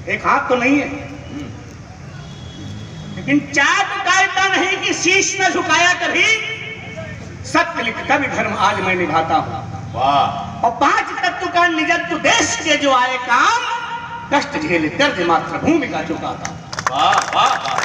एक हाथ तो नहीं है, लेकिन चाक कायता नहीं कि शीश न झुकाया कभी, सत्य लिख कभी धर्म आज मैं निभाता हूं। वाह। और 5 तत्व का निजत्व देश के जो आए काम, कष्ट झेले कर्ज मात्र भूमिका चुकाता। वाह वाह वाह।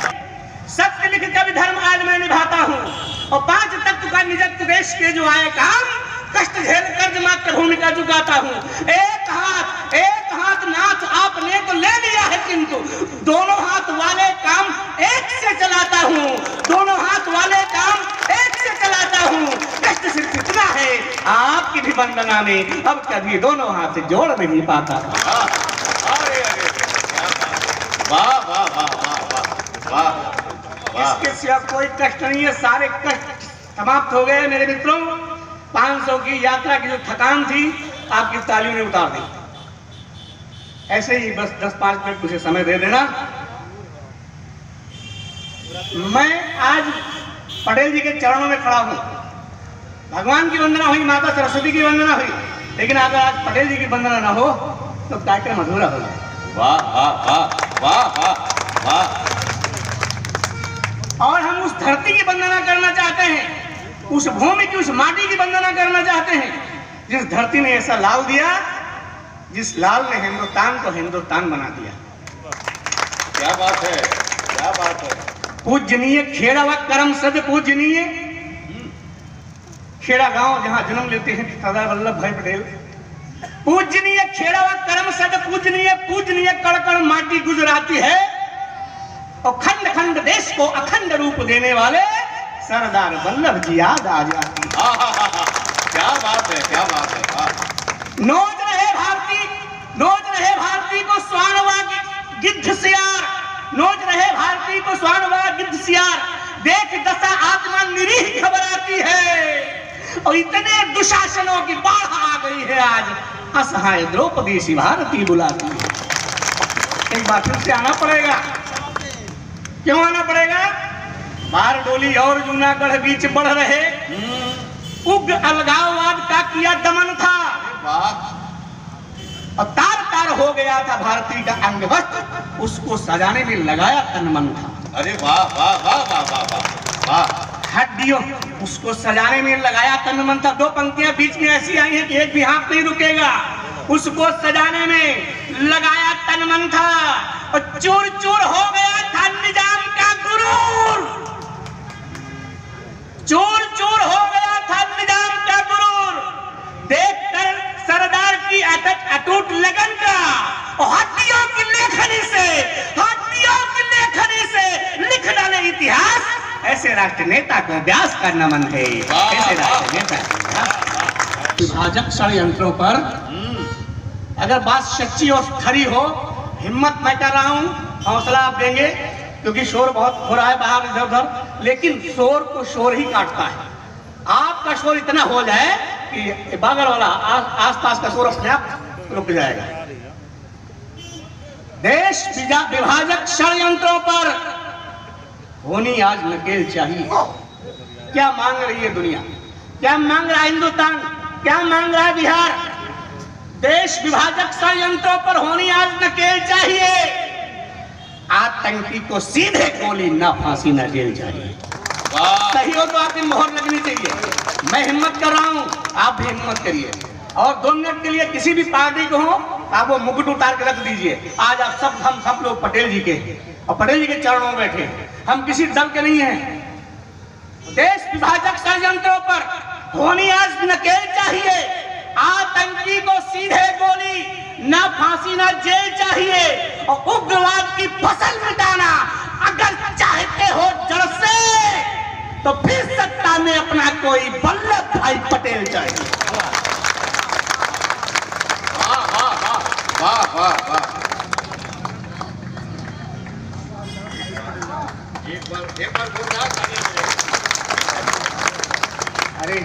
सत्य लिख कभी धर्म आज मैं निभाता हूं, और 5 तत्व का निजत्व देश के जो आए काम, कष्ट झेल कर्ज मात्र भूमिका चुकाता हूं। एक हाथ नाथ आपने तो ले लिया है, किंतु दोनों हाथ वाले काम एक से चलाता हूं, दोनों हाथ वाले काम एक से चलाता हूं। कष्ट सिर्फ इतना है आपकी भी वंदना में, अब कभी दोनों हाथ जोड़ नहीं पाता। अरे अरे वाह वाह वाह वाह वाह। इसके सिवा कोई कष्ट नहीं है, सारे कष्ट समाप्त हो गए मेरे मित्रों। 500 की यात्रा की जो थकान थी आपकी तालियों ने उतार दी। ऐसे ही बस 10-5 मिनट मुझे समय दे देना। मैं आज पटेल जी के चरणों में खड़ा हूं। भगवान की वंदना हुई, माता सरस्वती की वंदना हुई, लेकिन अगर आज पटेल जी की वंदना ना हो तो कार्यक्रम अधूरा हो जाए। वाह वाह वाह वाह वाह वाह। और हम उस धरती की वंदना करना चाहते हैं, उस भूमि की, उस माटी की वंदना करना चाहते हैं, जिस धरती ने ऐसा लाल दिया, जिस लाल ने हिंदुस्तान को हिंदुस्तान बना दिया। क्या बात है, क्या बात है। पूजनीय खेड़ा व करम सद पूजनीय, खेड़ा गांव जहां जन्म लेते हैं सरदार वल्लभ भाई पटेल। पूजनीय खेड़ा व करम सद पूजनीय, पूजनीय कण कण माटी गुजराती है, और खंड खंड देश को अखंड रूप देने वाले सरदार वल्लभ जी याद आ जाती। क्या बात है, क्या बात है। नोच रहे भारती, नोच रहे भारती को स्वानवा गिद्ध सियार, नोच रहे भारती को स्वानवा गिद्ध सियार, देख दशा आत्मा निरीह घबराती है, और इतने दुशासनों की बाढ़ आ गई है आज, असहाय द्रौपदी सी भारती बुलाती है। एक बार फिर से आना पड़ेगा। क्यों आना पड़ेगा? बारडोली और जूनागढ़ बीच बढ़ रहे उग्र अलगाववाद का किया दमन था, और तार तार हो गया था भारतीय का अंग वस्त्र, उसको सजाने में लगाया तन मन था। अरे वाह वाह वाह वाह वाह वाह वाह। हड्डियों उसको सजाने में लगाया तन मन था। 2 पंक्तियां बीच में ऐसी आई हैं कि एक भी हाथ नहीं रुकेगा, उसको सजाने में लगाया तन मन था, और चूर चूर हो गया था निजाम का गुरूर, चूर चूर हो गया था निजाम का गुरूर। देखकर सरदार की अटूट लगन का, और हड्डियों की लेखनी से, हड्डियों की लेखनी से लिख डाले इतिहास, ऐसे राष्ट्र नेता को अभ्यास करना मन है। ऐसे राष्ट्र नेता विभाजक षड्यंत्रों पर अगर बात सच्ची और खरी हो, हिम्मत मैं कर रहा हूं, हौसला आप देंगे, क्योंकि शोर बहुत हो रहा है बाहर इधर उधर, लेकिन शोर को शोर ही काटता है। आपका शोर इतना हो जाए कि बगल वाला आसपास का शोर अपने आप रुक जाएगा। देश विभाजक षड्यंत्रों पर होनी आज नकेल चाहिए। क्या मांग रही है दुनिया, क्या मांग रहा है हिंदुस्तान, क्या मांग रहा है बिहार? देश विभाजक षड्यंत्रों पर होनी आज नकेल चाहिए। आतंकी को सीधे गोली, ना फांसी ना जेल चाहिए। सही हो तो आपकी मोहर लगनी चाहिए। मैं हिम्मत कर रहा हूं, आप भी हिम्मत करिए, और 2 मिनट के लिए किसी भी पार्टी को हो आप वो मुकुट उतार के रख दीजिए। आज आप हम सब लोग पटेल जी के, और पटेल जी के चरणों में बैठे, हम किसी दल के नहीं हैं। देश विभाजक षड्यंत्रों पर होनी आज नकेल चाहिए। आतंकी को सीधे गोली, ना फांसी ना जेल चाहिए, और उग्रवाद की फसल मिटाना अगर चाहते हो जड़ से, तो फिर सत्ता में अपना कोई वल्लभ भाई पटेल चाहिए। वाह वाह वाह वाह वाह। एक बार जोरदार तालियां बजाइए। अरे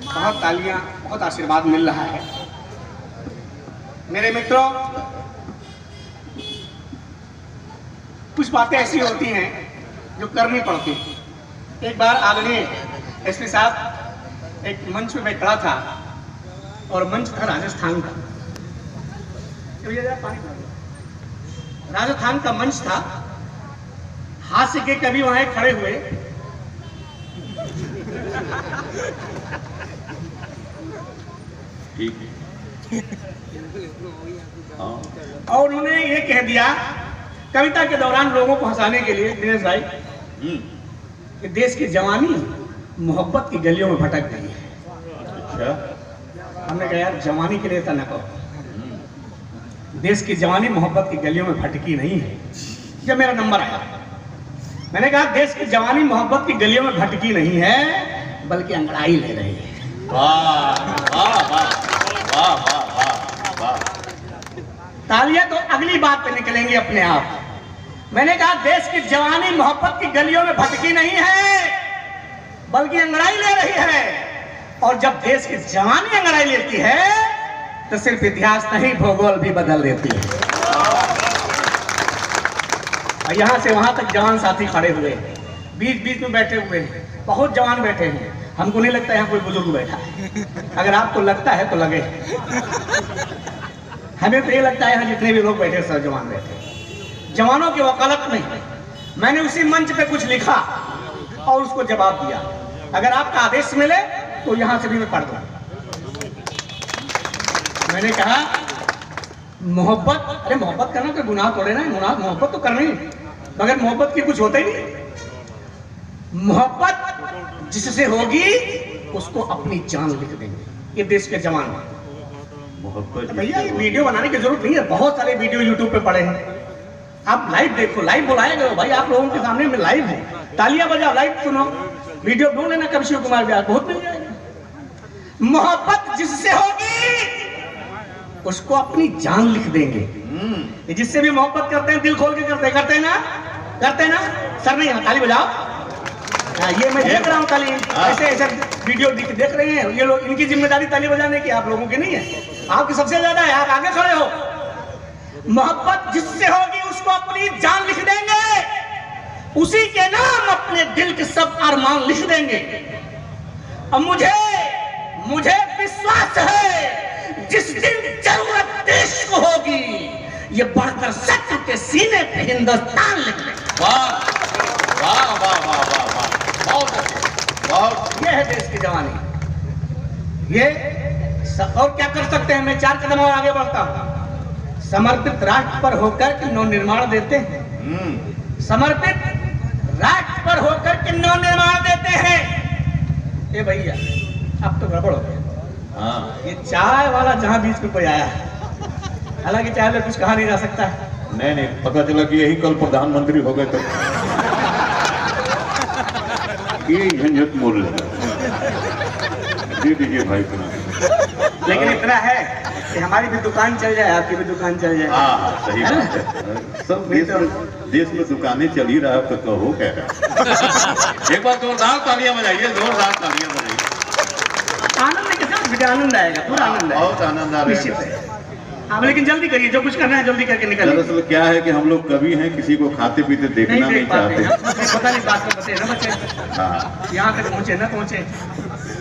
बहुत तालियां, बहुत आशीर्वाद मिल रहा है मेरे मित्रों। कुछ बातें ऐसी होती हैं जो करनी पड़ती हैं। एक बार आदरणीय एसपी साहब एक मंच में खड़ा था, और मंच था राजस्थान का। पानी राजस्थान का मंच था, हास्य के कवि वहां खड़े हुए। ठीक है। हाँ। और उन्होंने ये कह दिया कविता के दौरान लोगों को हंसाने के लिए, दिनेश भाई, कि देश की जवानी मोहब्बत की गलियों में भटक गई है। अच्छा। हमने कहा यार जवानी के लिए तो न कहो, देश की जवानी मोहब्बत की गलियों में भटकी नहीं है। जब मेरा नंबर आया मैंने कहा देश की जवानी मोहब्बत की गलियों में भटकी नहीं है बल्कि अंगड़ाई ले रही है। तालियां तो अगली बात पे निकलेंगी अपने आप। मैंने कहा देश की जवानी मोहब्बत की गलियों में भटकी नहीं है बल्कि अंगड़ाई ले रही है। और जब देश की जवानी अंगड़ाई लेती है तो सिर्फ इतिहास नहीं भूगोल भी बदल देती है। और यहां से वहां तक जवान साथी खड़े हुए, बीच बीच में बैठे हुए हैं, बहुत जवान बैठे हैं। हमको नहीं लगता यहाँ कोई बुजुर्ग बैठा है, अगर आपको लगता है तो लगे। हमें तो ये लगता है यहाँ जितने भी लोग बैठे सब जवान बैठे। जवानों की वकालत में मैंने उसी मंच पे कुछ लिखा और उसको जवाब दिया। अगर आपका आदेश मिले तो यहाँ से भी मैं पढ़ दूँ। मैंने कहा मोहब्बत, अरे मोहब्बत करना तो गुनाह थोड़े ना, मोहब्बत तो करना ही, मगर मोहब्बत की कुछ होता ही नहीं। मोहब्बत जिससे होगी उसको अपनी जान लिख देंगे ये देश के जवान। मोहब्बत भैया ये वीडियो बनाने की जरूरत नहीं है, बहुत सारे वीडियो यूट्यूब पे पड़े हैं। आप लाइव देखो, लाइव बुलाया गया भाई, आप लोगों के सामने में लाइव है, तालियां बजाओ, लाइव सुनो, वीडियो ढूंढ लेना कभी शिव कुमार व्यास, बहुत मिल जाएगा। मोहब्बत जिससे होगी उसको अपनी जान लिख देंगे। जिससे भी मोहब्बत करते हैं दिल खोल के करते हैं ना। सर नहीं, ताली बजाओ। ये मैं देख रहा हूँ ताली, ऐसे वीडियो देख रहे हैं ये लोग, इनकी जिम्मेदारी ताली बजाने की, आप लोगों की नहीं है। आपकी सबसे ज्यादा है, आप आगे खड़े हो। मोहब्बत जिससे होगी उसको अपनी जान लिख देंगे, उसी के नाम अपने दिल के सब अरमान लिख देंगे। अब मुझे विश्वास है जिस दिन जरूरत देश को होगी ये बढ़कर शत्रु के सीने पे हिंदुस्तान लिख देंगे। वाह वाह वाह वाह वाह वाह, बहुत ये है देश की जवानी। ये और क्या कर सकते हैं? मैं 4 कदम और आगे बढ़ता हूँ। समर्पित राष्ट्र पर होकर के नव निर्माण देते हैं। समर्पित राष्ट्र पर होकर के नव निर्माण देते हैं। ये भैया अब तो गड़बड़ हो गया। हाँ। ये चाय वाला जहां बीच में कोई आया, हालांकि चाय में कुछ कहा नहीं जा सकता है। नहीं, पता चला कि यही कल प्रधानमंत्री हो गए तो ये झंझट मोल लेगा। दे दीजिए भाई को। लेकिन इतना है कि हमारी भी दुकान चल जाए, आपकी भी दुकान चल जाए। हाँ, सही बात है। सब देश में दुकानें चल ही रहा है तो हो क्या रहा। एक बार जोरदार तालियां बजाइए, जोरदार तालियां बजाइए। आनंद के साथ भी आनंद आएगा, पूरा आनंद आएगा, बहुत आनंद आ रहा है। आप लेकिन जल्दी करिए, जो कुछ करना है जल्दी करके निकलिए। दरअसल क्या है कि हम लोग कवि हैं, किसी को खाते पीते देखना नहीं चाहते। पता नहीं बात में बचे ना बचे, हाँ, यहाँ तक पहुँचे ना पहुँचे।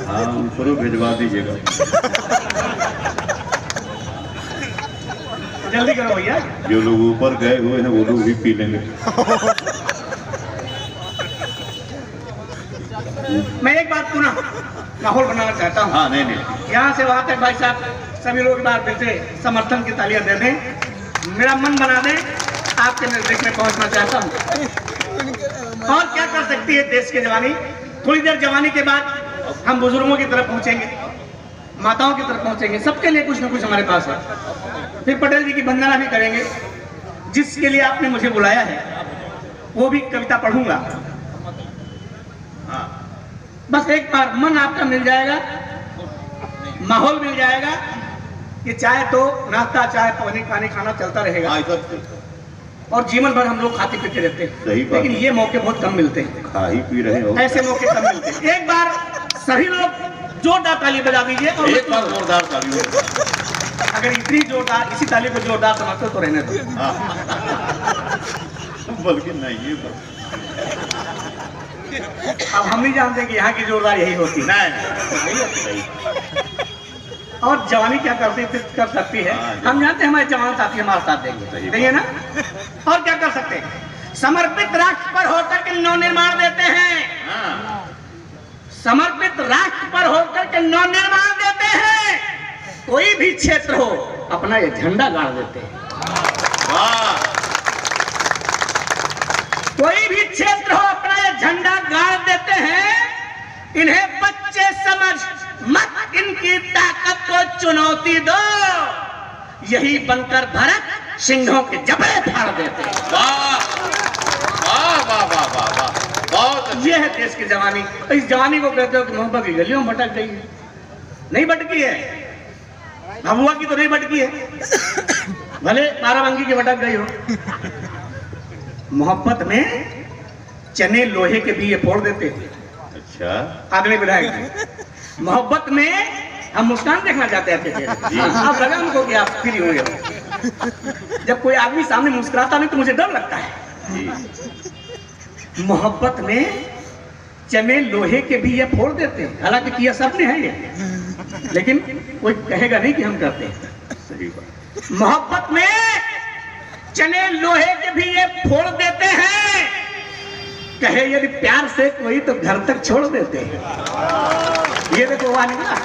हाँ, उनको भिजवा दीजिएगा। जल्दी करो भैया। जो लोग ऊपर गए हुए हैं वो लोग भी पी लेंगे। मैं एक बात पुनः माहौल बनाना चाहता हूँ। हाँ, नहीं यहाँ से वहाँ तक भाई साहब सभी लोग बार फिर से समर्थन की तालियां दे दें, मेरा मन बना दें, आपके निर्देश में पहुँचना चाहता हूँ। और क्या कर सकती है देश की जवानी? थोड़ी देर जवानी के बाद हम बुजुर्गों की तरफ पहुँचेंगे, माताओं की तरफ पहुँचेंगे, सबके लिए कुछ न कुछ हमारे पास है। फिर पटेल जी की वंदना भी करेंगे, जिसके लिए आपने मुझे बुलाया है वो भी कविता पढ़ूंगा। बस एक बार मन आपका मिल जाएगा, माहौल मिल जाएगा। ये चाय तो नाश्ता, चाय पानी खाना चलता रहेगा और जीवन भर हम लोग खाते पीते रहते हैं। सही बात। लेकिन ये मौके बहुत कम मिलते हैं, खा ही पी रहे हो, ऐसे मौके कम मिलते हैं। एक बार सभी लोग जोरदार ताली बजा दीजिए। और एक बार जोरदार ताली। अगर इतनी जोरदार, इसी ताली को जोरदार समझते तो रहने दो। बल्कि नहीं है तो। अब हम नहीं जानते कि यहाँ की जोरदार यही होती है। नहीं। और जवानी क्या कर सकती है, हम जानते हैं। हमारे जवान साथी हमारे साथ देंगे ना। और क्या कर सकते हैं? समर्पित राष्ट्र पर होकर के नवनिर्माण देते हैं। हाँ। समर्पित राष्ट्र पर होकर के नवनिर्माण देते हैं। कोई भी क्षेत्र हो अपना ये झंडा गाड़ देते हैं। वाह। कोई भी क्षेत्र हो अपना ये झंडा गाड़ देते हैं। इन्हें बच्चे समझ मत इनकी ताकत को चुनौती दो। यही बनकर भरत सिंहों के जबड़े फाड़ देते हैं। वाह वाह वाह वाह वाह वाह, बहुत ये है देश की जवानी। इस जवानी को कहते हो कि मोहब्बत की गलियों में भटक गई है। नहीं भटकी है, भभुआ की तो नहीं भटकी है, भले बाराबंकी की भटक गई हो। मोहब्बत में चने लोहे के भी ये फोड़ देते हैं। अच्छा। अगले विधायक मोहब्बत में हम मुस्कान देखना चाहते थे। अब लगा हमको कि आप फ्री हो गए। जब कोई आदमी सामने मुस्कुराता नहीं तो मुझे डर लगता है। मोहब्बत में चने लोहे के भी ये फोड़ देते हैं। हालांकि किया सबने है ये, लेकिन कोई कहेगा नहीं कि हम करते हैं। सही बात। मोहब्बत में चने लोहे के भी ये फोड़ देते हैं। कहे यदि प्यार से कोई तो घर तक छोड़ देते हैं। ये देखो वहां निकला।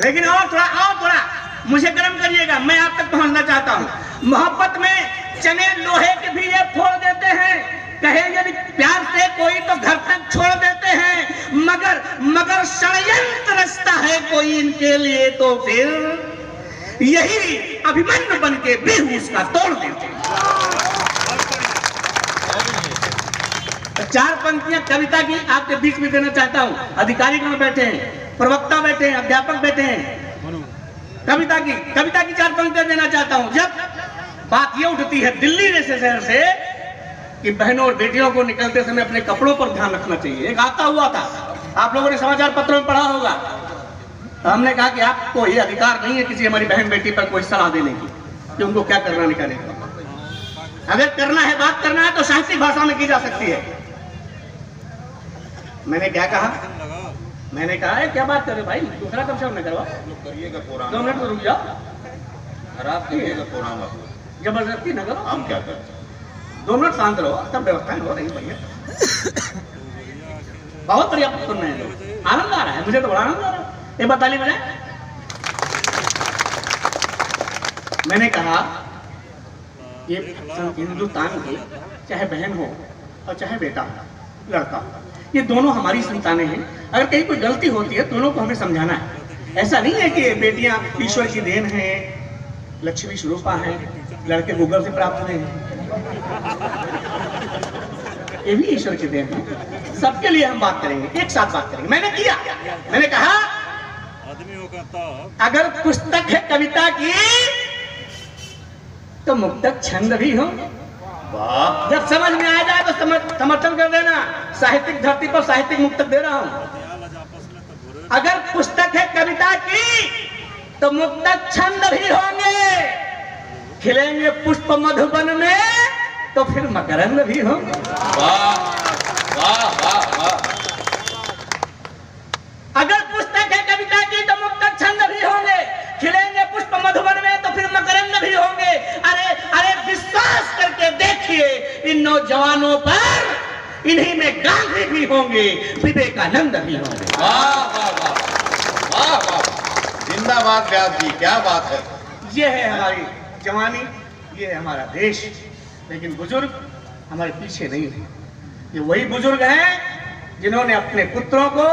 लेकिन और थोड़ा मुझे गर्म करिएगा, मैं आप तक पहुंचना चाहता हूं। मोहब्बत में चने लोहे के भी ये फोड़ देते हैं। कहे यदि प्यार से कोई तो घर तक छोड़ देते हैं। मगर षड्यंत्र रचता है कोई इनके लिए तो फिर यही अभिमन्यु बन के बेहूस का तोड़ देते हैं। चार पंक्तियां कविता की आपके बीच में देना चाहता हूं। अधिकारी गण बैठे हैं, प्रवक्ता बैठे हैं, अध्यापक बैठे हैं। कविता की चार पंक्तियां देना चाहता हूं। जब बात ये उठती है दिल्ली जैसे शहर से कि बहनों और बेटियों को निकलते समय अपने कपड़ों पर ध्यान रखना चाहिए। एक आता हुआ था, आप लोगों ने समाचार पत्रों में पढ़ा होगा। हमने कहा कि आपको ये अधिकार नहीं है किसी हमारी बहन बेटी पर कोई सलाह देने की कि उनको क्या करना नहीं करना। अगर करना है, बात करना है तो साहित्यिक भाषा में की जा सकती है। मैंने क्या कहा? मैंने कहा है क्या बात कर रहे भाई, दूसरा कब से करवा 2 मिनट तो रुक जाओ। खराब करिएगा प्रोग्राम आप, जबरदस्ती न करो। हम क्या करते? 2 मिनट शांत रहो, सब व्यवस्था हो रही भैया। बहुत बढ़िया सुन रहे हैं लोग, आनंद आ रहा है, मुझे तो बड़ा आनंद आ रहा है। ये बताली बजाए। मैंने कहा ये हिंदुस्तान की चाहे बहन हो और चाहे बेटा हो, लड़का हो, ये दोनों हमारी संतानें हैं। अगर कहीं कोई गलती होती है दोनों को हमें समझाना है। ऐसा नहीं है कि बेटियां ईश्वर की देन है, लक्ष्मी स्वरूपा है, लड़के गूगल से प्राप्त हुए हैं। ये भी ईश्वर की देन है। सबके लिए हम बात करेंगे, एक साथ बात करेंगे। मैंने कहा अगर पुस्तक है कविता की तो मुक्तक छंद भी हो। जब समझ में आ जाए तो समर्थन कर देना। साहित्यिक धरती पर साहित्यिक मुक्तक दे रहा हूं। अगर पुस्तक है कविता की तो मुक्तक छंद भी होंगे। खिलेंगे पुष्प मधुबन में तो फिर मकरंद भी होंगे। वाह वाह वाह वाह। अगर पुस्तक है कविता की तो मुक्तक छंद भी होंगे। खिलेंगे पुष्प मधुबन में तो फिर मकरंद भी होंगे। अरे विश्वास करके देखिए इन नौजवानों पर, इन्हीं में गांधी भी होंगे, विवेकानंद भी होंगे। वाह वाह वाह वाह वाह। जिंदाबाद व्यास जी, क्या बात है। ये है हमारी जवानी, ये है हमारा देश। लेकिन बुजुर्ग हमारे पीछे नहीं है। ये वही बुजुर्ग हैं जिन्होंने अपने पुत्रों को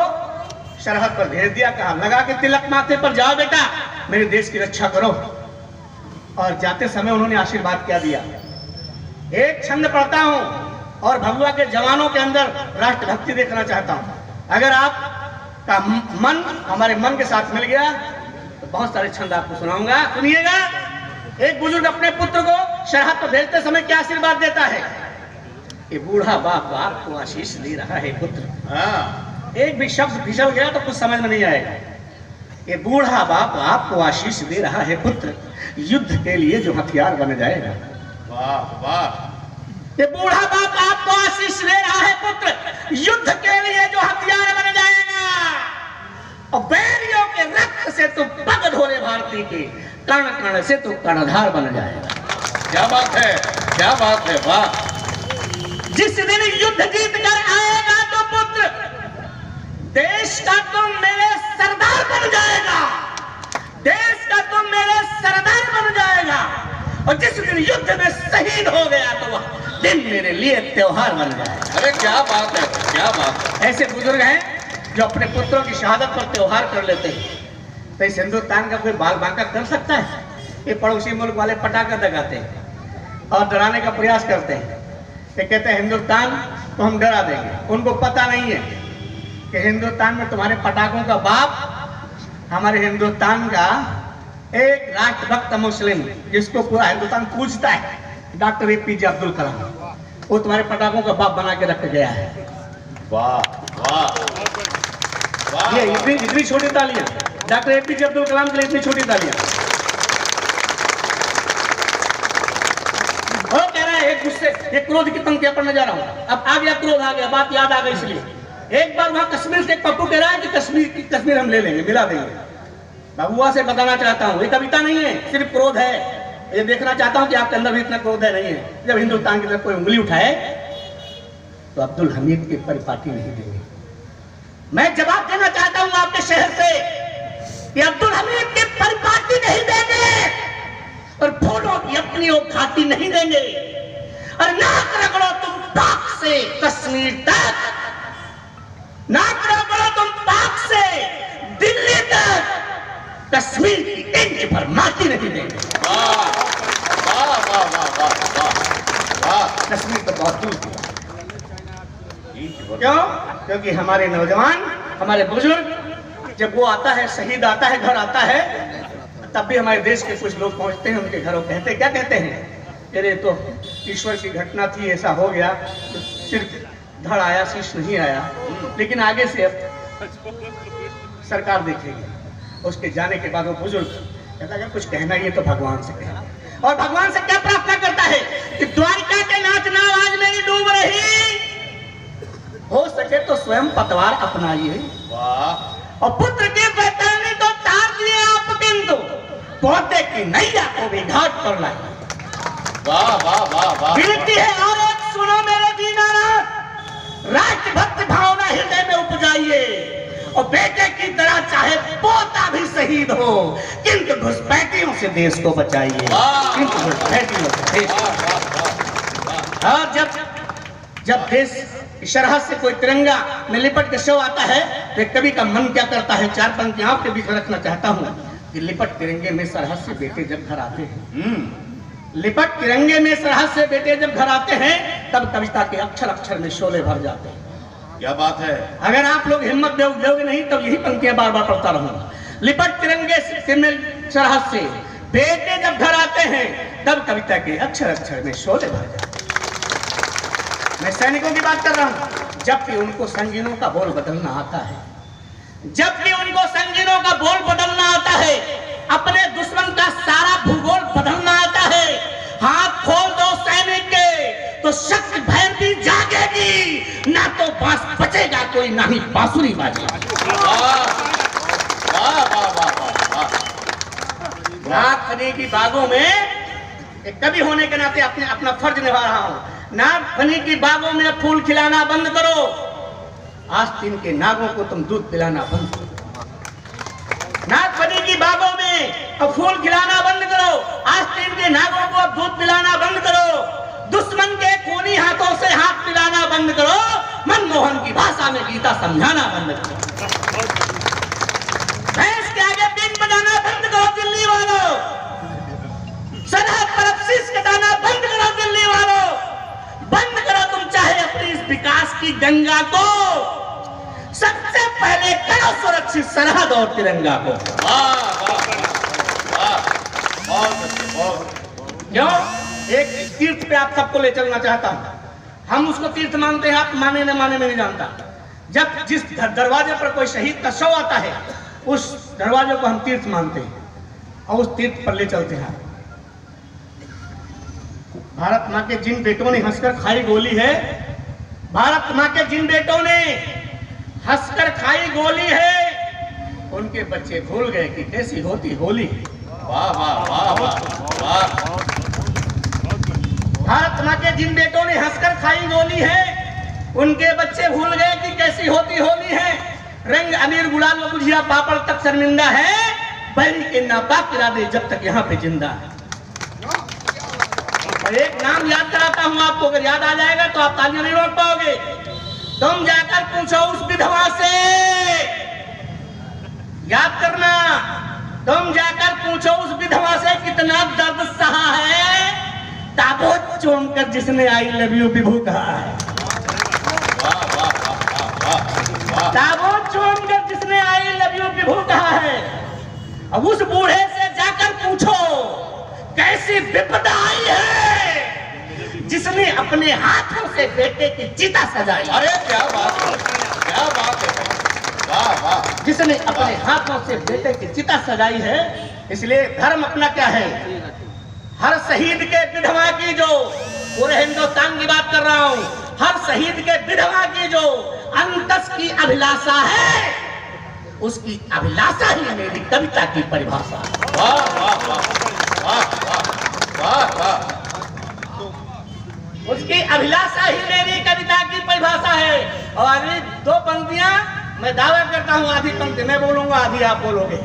सरहद पर भेज दिया, कहा लगा के तिलक माथे पर, जाओ बेटा मेरे देश की रक्षा करो। और जाते समय उन्होंने आशीर्वाद क्या दिया। एक छंद पढ़ता हूं और भगवा के जवानों के अंदर राष्ट्रभक्ति देखना चाहता हूं। अगर आपका मन हमारे मन के साथ मिल गया तो बहुत सारे छंद आपको सुनाऊंगा, सुनिएगा। एक बुजुर्ग अपने पुत्र को सरहद पर भेजते समय क्या आशीर्वाद देता है? ये बूढ़ा बाप आपको आशीष दे रहा है पुत्र। एक भी शब्द फिसल गया तो कुछ समझ में नहीं आएगा। ये बूढ़ा बाप आपको आशीष दे रहा है पुत्र, युद्ध के लिए जो हथियार बन जाएगा। वाह वाह। ये बूढ़ा बाप आपको आशीष दे रहा है पुत्र, युद्ध के लिए जो हथियार बन जाएगा। और बैरियों के रक्त से तो पग धोले भारती के, कर्ण कर्ण से तो कर्णधार बन जाएगा। क्या बात है, क्या बात है, वाह। जिस दिन युद्ध जीत कर आएगा तो पुत्र देश का तुम मेरे सरदार बन जाएगा, देश का तुम मेरे सरदार बन जाएगा। और जिस दिन युद्ध में शहीद हो गया तो वह दिन मेरे लिए त्योहार बन जाएगा। अरे क्या बात है, क्या बात है। ऐसे बुजुर्ग हैं जो अपने पुत्रों की शहादत पर त्योहार कर लेते हैं। तो इस हिंदुस्तान का कोई बाल बांका कर सकता है? ये पड़ोसी मुल्क वाले पटाखा दगाते हैं और डराने का प्रयास करते हैं। ये कहते हैं हिंदुस्तान तो हम डरा देंगे। उनको पता नहीं है कि हिंदुस्तान में तुम्हारे पटाखों का बाप हमारे हिंदुस्तान का एक राष्ट्रभक्त मुस्लिम जिसको पूरा हिंदुस्तान पूजता है, डॉक्टर APJ अब्दुल कलाम, वो तुम्हारे पटाखों का बाप बना के रख गया है। वाह वाह वाह। ये इतनी छोटी तालियां डॉक्टर APJ अब्दुल कलाम के लिए, इतनी छोटी तालियां। वो कह रहा है एक गुस्से, एक क्रोध की पंक्तियां पढ़ने जा रहा हूं। अब आ गया क्रोध, आ गया, बात याद आ गई। इसलिए एक बार वहां कश्मीर से एक पप्पू कह रहा है कि कश्मीर हम ले लेंगे, मिला देंगे। बाबुआ से बताना चाहता हूं, ये कविता नहीं है, सिर्फ क्रोध है। ये देखना चाहता हूं कि आपके अंदर भी इतना क्रोध है नहीं है। जब हिंदुस्तान की तरफ कोई उंगली उठाए तो अब्दुल हमीद की परिपाटी नहीं देंगे। मैं जवाब देना चाहता हूं आपके शहर से कि अब्दुल हमीद की परिपाटी नहीं देंगे और फूलों की अपनी औकाती नहीं देंगे। और नाक रगड़ो तुम पाक से कश्मीर तक, नाक रगड़ो तुम पाक से दिल्ली तक, कश्मीर की इंच पर माटी नहीं देंगे। वाह वाह वाह वाह वाह वाह। कश्मीर तो बहुत दूर थी। क्यों? क्योंकि हमारे नौजवान, हमारे बुजुर्ग, जब वो आता है, शहीद आता है, घर आता है, तब भी हमारे देश के कुछ लोग पहुंचते हैं उनके घरों, कहते क्या कहते हैं? अरे तो ईश्वर की घटना थी, ऐसा हो गया, तो सिर्फ धड़ आया, शीश नहीं आया। लेकिन आगे से सरकार देखेगी। उसके जाने के बाद वो बुजुर्ग कहता अगर कुछ कहना ही है तो भगवान से कहना। और भगवान से क्या प्रार्थना करता है कि द्वारिका के नाच नाव आज मेरी डूब रही, हो सके तो स्वयं पतवार अपनाइए। वाह। और पुत्र के बैतरणी तो तार दिए आप, किंतु पोते की नैया को भी घाट पर लाए। वाह वाह वाह वाह। विनती है और एक सुनो मेरे दीनानाथ, राष्ट्रभक्त भावना हृदय में उपजाइए और बेटे की तरह चाहे पोता भी शहीद हो, किंतु घुसपैठियों से देश को बचाइए, किंतु घुसपैठियों से देश को। और जब देश की सरहद से कोई तिरंगा में लिपट के शव आता है तो कवि का मन क्या करता है, चार पंक्तियां आपके बीच में रखना चाहता हूं कि लिपट तिरंगे में सरहद से बेटे जब घर आते हैं, लिपट तिरंगे में सरहद से बेटे जब घर आते हैं, तब कविता के अक्षर अक्षर में शोले भर जाते हैं। क्या बात है। अगर आप लोग हिम्मत दोगे नहीं तब यही पंक्तियां बार बार पढ़ता रहूंगा। लिपट तिरंगे से सरहद से बेटे जब घर आते हैं, तब कविता के अक्षर अक्षर में शोले भर जाते हैं। मैं सैनिकों की बात कर रहा हूं। जब भी उनको संगीनों का बोल बदलना आता है, जब भी उनको संगीनों का बोल बदलना आता है, अपने दुश्मन का सारा भूगोल बदलना आता है, हाथ खोल दो सैनिक के तो शक्ति भयंती जागेगी, ना तो बांस बचेगा कोई, ना ही बांसुरी बाजेगी। नागफनी की बागों में एक कवि होने के नाते अपना फर्ज निभा रहा हूं। नागफनी की बागों में फूल खिलाना बंद करो, आस्तीन के नागों को तुम दूध पिलाना बंद करो। नागफनी की बागों में अब फूल खिलाना बंद करो, आस्तीन के नागों को अब दूध पिलाना बंद करो, दुश्मन के खूनी हाथों से हाथ मिलाना बंद करो, मनमोहन की भाषा में गीता समझाना बंद करो, भैंस के आगे बीन बजाना बंद करो दिल्ली वालों, सरहद पर शीश कटाना बंद करो दिल्ली वालों, बंद करो तुम चाहे अपनी इस विकास की गंगा को, सबसे पहले करो सुरक्षित सरहद और तिरंगा को। क्यों? एक तीर्थ पे आप सबको ले चलना चाहता हूं। हम उसको तीर्थ मानते हैं, आप माने न माने में नहीं जानता। जब जिस दरवाजे पर कोई शहीद का शव आता है, उस दरवाजे को हम तीर्थ मानते हैं और उस तीर्थ पर ले चलते हैं। भारत माँ के जिन बेटों ने हंसकर खाई गोली है, भारत माँ के जिन बेटों ने हंसकर खाई गोली है, उनके बच्चे भूल गए कि कैसी होती होली। वाह वाह वाह वाह वाह। के जिन बेटों ने हंसकर खाई गोली है, उनके बच्चे भूल गए कि कैसी होती होली है। रंग अमीर गुलाल व गुजिया पापड़ तक शर्मिंदा है, बैरी के नापाक इरादे जब तक यहाँ पे जिंदा है। और एक नाम याद कराता हूँ आपको, अगर याद आ जाएगा तो आप तालियां नहीं रोक पाओगे। तुम जाकर पूछो उस विधवा से, याद करना, तुम जाकर पूछो उस विधवा से कितना दर्द सहा है, ताबूत चूमकर जिसने आई लव यू विभू कहा है। ताबूत चूमकर जिसने आई लव यू विभू कहा है। अब उस बूढ़े से जाकर पूछो कैसी विपदा आई है, जिसने अपने हाथों से बेटे की चिता सजाई। अरे क्या बात है, क्या बात है, वाह वाह। जिसने अपने हाथों से बेटे की चिता सजाई है। इसलिए धर्म अपना क्या है, हर शहीद के विधवा की जो, पूरे हिंदुस्तान की बात कर रहा हूं, हर शहीद के विधवा की जो अंतस की अभिलाषा है, उसकी अभिलाषा ही मेरी कविता की परिभाषा है। वाह वाह वाह वाह वाह। उसकी अभिलाषा ही मेरी कविता की परिभाषा है। और अभी दो पंक्तियां मैं दावा करता हूं, आधी पंक्ति मैं बोलूंगा, आधी आप बोलोगे।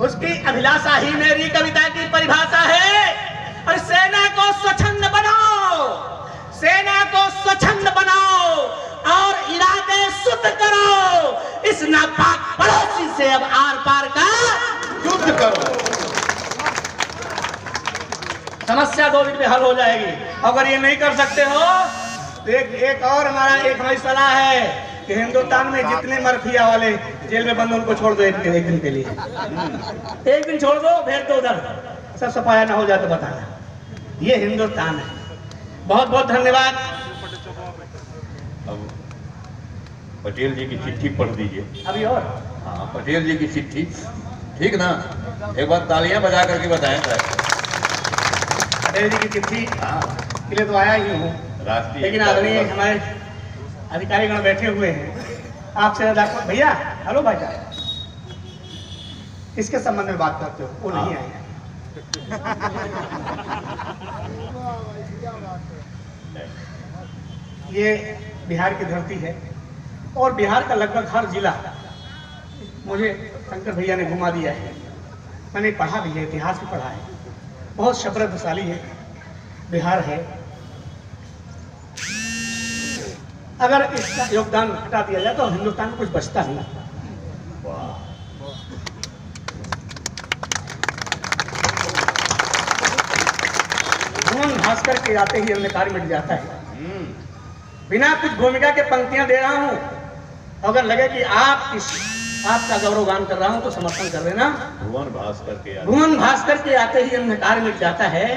उसकी अभिलाषा ही मेरी कविता की परिभाषा है। और सेना को स्वच्छंद बनाओ, सेना को स्वच्छंद बनाओ और इरादे शुद्ध करो। इस नापाक पड़ोसी से अब आर पार का युद्ध करो। समस्या 2 दिन में हल हो जाएगी। अगर ये नहीं कर सकते हो तो एक और हमारी सलाह है कि हिंदुस्तान में जितने मरफिया वाले जेल में बंद, उनको छोड़ दो एक दिन के लिए। एक दिन छोड़ दो, भेज दो उधर, सब सफाया ना हो जाए तो बताना। ये हिंदुस्तान है। बहुत बहुत धन्यवाद। अब पटेल जी की चिट्ठी पढ़ दीजिए अभी और हाँ, पटेल जी की चिट्ठी, ठीक ना? एक बार तालियां बजा करके बताएं। पटेल जी की चिट्ठी के लिए तो आया ही हूँ, राष्ट्रीय लेकिन आदरणीय हमारे अधिकारीगण बैठे हुए हैं। आपसे भैया, हेलो भाई साहब, किसके संबंध में बात करते हो? वो नहीं आए। ये बिहार की धरती है और बिहार का लगभग हर जिला मुझे शंकर भैया ने घुमा दिया है। मैंने पढ़ा भी है, इतिहास भी पढ़ा है। बहुत समृद्धशाली है बिहार है। अगर इसका योगदान हटा दिया जाए तो हिंदुस्तान में कुछ बचता नहीं। भुवन भास्कर के आते ही अन्य कार्य मिट जाता है। बिना कुछ भूमिका के पंक्तियां दे रहा हूं, अगर लगे कि आपका गौरवगान कर रहा हूं तो समर्थन कर देना। भुवन भास्कर के आते ही अन्य कार्य मिट जाता है।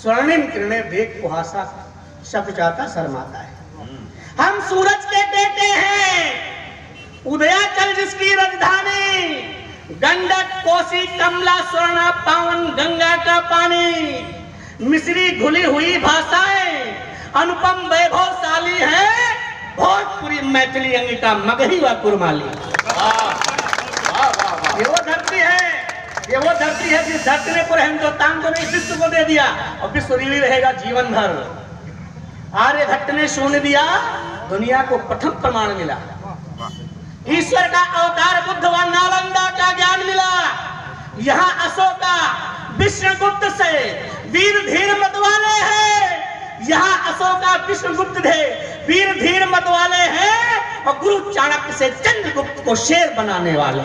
स्वर्णिम किरणें देख कुहासा शब्द जाता शर्माता है। हम सूरज के बेटे हैं, उदयाचल जिसकी राजधानी, गंडक कोसी कमला स्वर्णा पावन गंगा का पानी, मिस्री घुली हुई भाषाएं अनुपम वैभवशाली है, भोजपुरी मैथिली अंगिका मगही व कुरमाली। ये वो धरती है, ये वो धरती है जिस धरती ने पूरे हिंदुस्तान को नहीं, विश्व को दे दिया और विश्व ऋणी रहेगा जीवन भर। आर्यभट्ट ने शून्य दिया, दुनिया को प्रथम प्रमाण मिला। ईश्वर का अवतार बुद्ध व नालंदा का ज्ञान मिला। यहाँ अशोका विष्णुगुप्त से वीर धीर मत वाले हैं। यहाँ अशोका विष्णुगुप्त थे, वीर धीर मत वाले हैं और गुरु चाणक्य से चंद्रगुप्त को शेर बनाने वाले।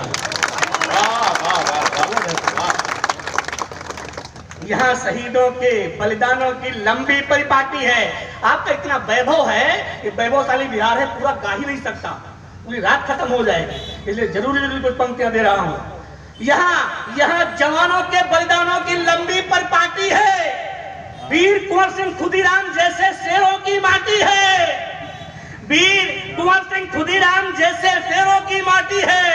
यहाँ शहीदों के बलिदानों की लंबी परिपाटी है। आपका इतना वैभव है, ये वैभवशाली बिहार है, पूरा गा ही नहीं सकता, पूरी रात खत्म हो जाएगी। इसलिए जरूरी कुछ पंक्तियां दे रहा हूँ। यहाँ जवानों के बलिदानों की लंबी परिपाटी है। वीर कुंवर सिंह खुदीराम जैसे शेरों की माटी है। वीर कुंवर सिंह खुदीराम जैसे शेरों की माटी है।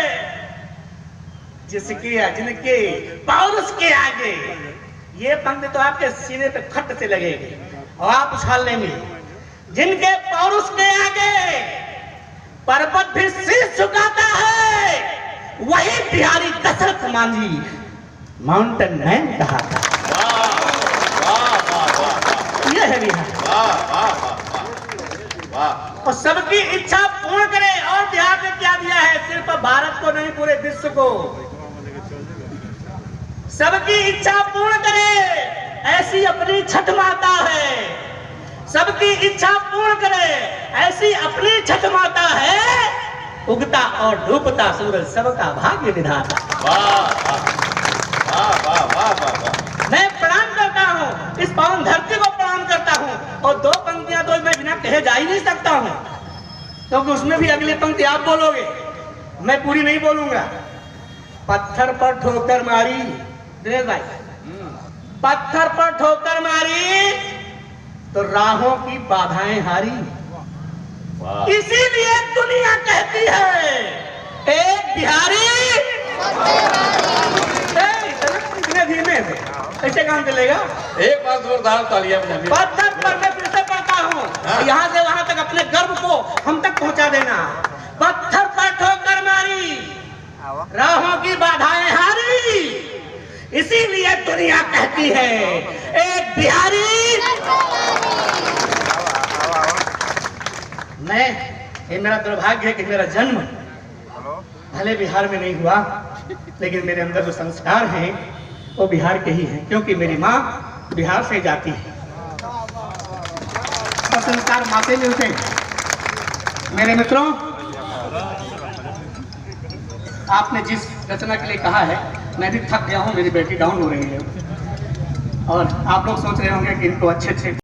जिसके जिनके पौरुष के आगे, ये पंक्ति तो आपके सीने पे खट से लगेगी और आप उछाल लेंगे। जिनके पौरुष के आगे पर्वत भी शीश झुकाता है, वही बिहारी दशरथ मांझी माउंटेन मैन कहा था। ये है बिहार। और सबकी इच्छा पूर्ण करे। और बिहार ने क्या दिया है? सिर्फ भारत को नहीं, पूरे विश्व को सबकी इच्छा पूर्ण करे, ऐसी अपनी छठ माता है। सबकी इच्छा पूर्ण करे, ऐसी अपनी छठ माता है। उगता और डूबता सूरज सबका भाग्य विधाता। मैं प्रणाम करता हूँ, इस पावन धरती को प्रणाम करता हूँ। और दो पंक्तियां तो मैं बिना कहे जा ही नहीं सकता हूँ, क्योंकि उसमें भी अगली पंक्ति आप बोलोगे, मैं पूरी नहीं बोलूंगा। पत्थर पर ठोकर मारी, दिनेश भाई, पत्थर पर ठोकर मारी तो राहों की बाधाएं हारी। इसीलिए दुनिया कहती है एक बिहारी। इतने धीमे से ऐसे काम चलेगा? एक बार जोरदार तालियां बजाइए। पत्थर पर मैं फिर से पढ़ता हूँ, यहाँ से वहां तक अपने गर्व को हम तक पहुंचा देना। पत्थर पर ठोकर मारी, राहों की बाधाएं हारी, इसीलिए दुनिया कहती है एक बिहारी। ये मेरा दुर्भाग्य है कि मेरा जन्म भले बिहार में नहीं हुआ, लेकिन मेरे अंदर जो संस्कार हैं वो बिहार के ही हैं, क्योंकि मेरी माँ बिहार से जाती है। और संस्कार माँ से मिलते हैं। मेरे मित्रों, आपने जिस रचना के लिए कहा है, मैं भी थक गया हूँ, मेरी बेटी डाउन हो रही है। और आप लोग सोच रहे होंगे कि इनको अच्छे